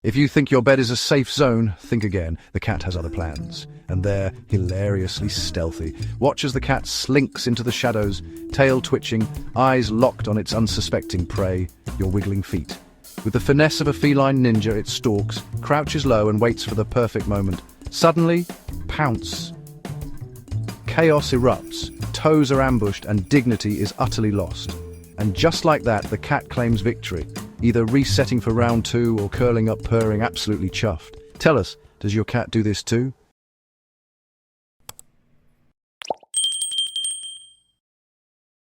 If you think your bed is a safe zone, think again. The cat has other plans, and they're hilariously stealthy. Watch as the cat slinks into the shadows, tail twitching, eyes locked on its unsuspecting prey, your wiggling feet. With the finesse of a feline ninja, it stalks, crouches low and waits for the perfect moment. Suddenly, pounce. Chaos erupts, toes are ambushed, and dignity is utterly lost. And just like that, the cat claims victory, either resetting for round 2 or curling up purring, absolutely chuffed. Tell us, does your cat do this too?